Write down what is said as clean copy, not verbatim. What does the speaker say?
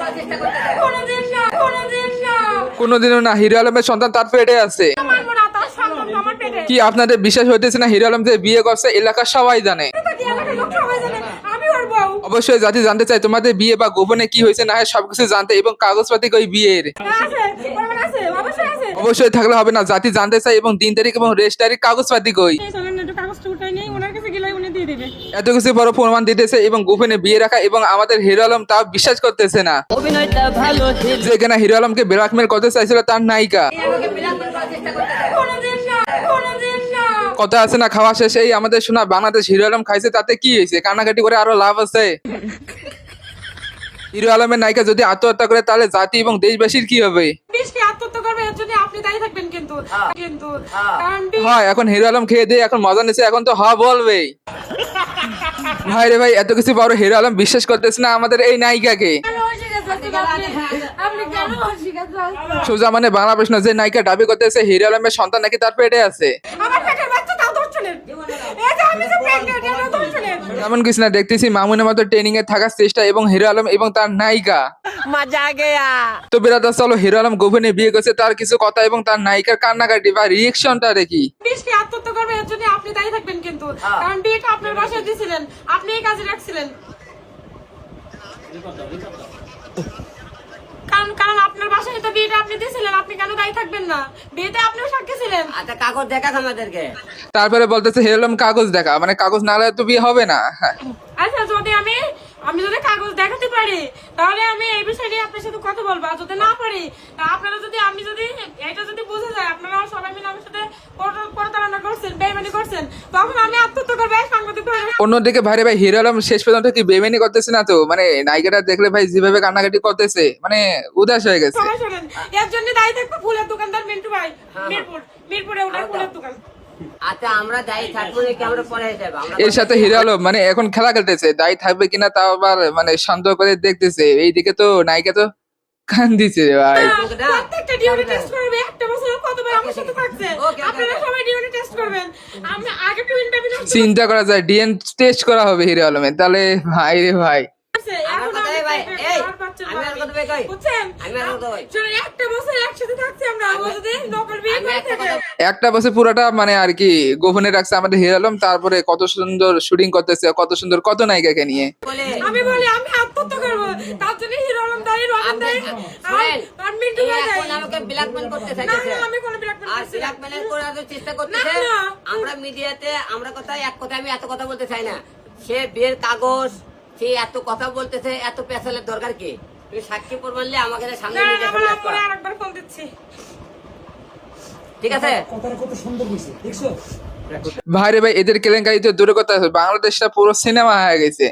কোনোদিন না, কোনোদিন না। কোনোদিনও না, হিরো আলমের সন্তান তার পেটে আছে। মানবো না, তার সন্তান আমার পেটে। কি আপনাদের বিশ্বাস হইতেছে না হিরো আলম যে বিয়ে করছে? এলাকার সবাই জানে। এটা কি এলাকার লোক সবাই জানে? আমি ওর বউ। অবশ্যই জাতি জানতে চাই তোমাদের বিয়ে বা গোপনে কি হয়েছে না হয় সবকিছু জানতে, এবং কাগজপাতি ওই বিয়ের আছে, ওর আছে, অবশ্যই আছে। অবশ্যই থাকলে হবে না, জাতি জানতে চাই এবং দিন তারিখ এবং রেজিস্ট তারিখ কাগজপাতি কই। এই চলেন না, একটু কাগজটা উঠাই নেই, ওনার কাছে গেলে উনি দিয়ে দিবে। এত কিছু বড় প্রমাণ দিতেছে এবং গোপনে বিয়ে রাখা, এবং আমাদের হিরো আলম তাও বিশ্বাস করতেছে না অভিনয়টা ভালো ছিল। যে কিনা হিরো আলমকে ব্ল্যাকমেল করতে চাইছিল তার নায়িকা। কোনোদিন না, কোনোদিন না। কথা আছে না, খাওয়া শেষেই আমাদের শোনা বাংলাদেশ হিরো আলম খাইছে, তাতে কি হয়েছে? কান্নাকাটি করে আরো লাভ আছে? হিরো আলমের নায়িকা যদি আত্মহত্যা করে তাহলে জাতি এবং দেশবাসীর কি হবে? বিষকে আত্মহত্যা করবে, এর জন্য আপনি দায়ী থাকবেন কিন্তু। কিন্তু কারণ হয় এখন হিরো আলম খেয়ে দিয়ে এখন মজা নিচ্ছে, এখন তো বলবেই। ভাই রে ভাই, এত কিছু বড় হিরো আলম বিশ্বাস করতেছে না আমাদের এই নায়িকাকে। আপনি কেন অস্বীকার করছেন? সোজা মানে বাংলা প্রশ্ন, যে নায়িকা দাবি করতেছে হিরো আলমের সন্তান নাকি তার পেটে আছে। আমার পেটের বাচ্চা তাও ধরছিলেন। এই যে আমি যে প্রেগন্যান্ট, এটা ধরছিলেন। এমন কিছু না, দেখতেছি মামুনের মতো ট্রেনিং এ থাকার চেষ্টা এবং হিরো আলম এবং তার নায়িকা। মজা গেয়া। তো বেরাদার চলো, হিরো আলম গোপনে বিয়ে করছে, তার কিছু কথা এবং তার নায়িকার কান্নাকাটি বা রিয়েকশনটা দেখি। বিষকে আত্মহত্যা করবে, এর জন্য আপনি দায়ী থাকবেন কিন্তু। কারণ বিয়েটা আপনার বাসায় দিয়েছিলেন, আপনি এই কাজে রাখছিলেন। কারণ আপনার বাসায় তো বিয়েটা আপনি দিয়েছিলেন, আপনি কেন দায়ী থাকবেন না? বিয়েতে আপনিও সাক্ষী ছিলেন। আচ্ছা কাগজ দেখাস আমাদেরকে। তারপরে বলতেছে হিরো আলম কাগজ দেখা, মানে কাগজ না হলে তো বিয়ে হবে না। হ্যাঁ। আচ্ছা, যদি আমি যদি কাগজ দেখাতে পারি তাহলে আমি এই বিষয় নিয়ে আপনার সাথে কথা বলবো। আর যদি না পারি, তা আপনারা যদি এটা যদি বুঝে যায় আপনারা সবাই মিলে আমার সাথে প্রতারণা করছেন, বেইমানি করছেন, তখন আমি আত্মহত্যা করবো এই সাংবাদিক ভাই। অন্যদিকে ভাই ভাই হিরো আলম শেষ পর্যন্ত কি বেমেনি করতেছে না তো? মানে নায়িকাটা দেখলে ভাই যেভাবে কান্নাকাটি করতেছে, মানে উদাস হয়ে গেছে। সবাই শোনেন, এর জন্য দায়ী থাকবে ফুলের দোকানদার মিন্টু ভাই। মিরপুরে ওনার ফুলের দোকান। আচ্ছা আমরা দায়ী থাকবো নাকি আমরা পরে যাবো? আমরা এর সাথে হিরো আলম মানে এখন খেলা খেলতেছে, দায়ী থাকবে কিনা তাও আবার মানে সন্দেহ করে দেখতেছে। এইদিকে তো নায়িকা তো কান্দিছে রে ভাই। প্রত্যেকটা ডিএনএ টেস্ট করবে, একটা বছর কতবার আমার সাথে থাকছে। আপনারা সবাই ডিএনএ টেস্ট করবেন। আমি আগে একটু ইন্টারভিউ চিন্তা করা যায় ডিএন টেস্ট করা হবে হিরো আলমের, তাহলে ভাই রে ভাই। আছে। আমার এখন কথা আমি ভাই, এই আর পাচ্ছি না। আমি আর কথা ভাই কই। বুঝছেন? আমি আর কথা ভাই। চলো একটা বছর একসাথে থাকছি আমরা। ও যদি নকল বিয়ে আমি করে একটা থাকে। কথা একটা বছর পুরোটা মানে আর কি গোপনে রাখছে আমাদের হিরো আলম, তারপরে কত সুন্দর শুটিং করতেছে, কত সুন্দর কত নায়িকাকে নিয়ে। বলে আমি বলি আমি আত্মহত্যা করবো, তার জন্য হিরো আলম দায়ী, রতন দায়ী, শুনেন, আর মিন্টু ভাই দায়ী। এখন আমাকে ব্ল্যাকমেল করতে না, চাইতেছে। না, আমি কোনো ব্ল্যাকমেল আর করছি না। ব্ল্যাকমেল করার চেষ্টা করতেছে। না, না। আমরা মিডিয়াতে আমরা কথা এক কথা, আমি এত কথা বলতে চাই না। সে বিয়ের কাগজ, সে এত কথা বলতেছে, এত পেছালের দরকার কি? তুমি সাক্ষী প্রমাণ নিয়ে আমাকে সামনে না, নিয়ে না, যাবে আমার না। পরে আরেকবার ফোন দিচ্ছি। ঠিক আছে? কথাটা কত সুন্দর হয়েছে দেখছো? ভাই রে ভাই, এদের কেলেঙ্কারি তো দূরে কথা আছে, বাংলাদেশটা পুরো সিনেমা হয়ে গেছে।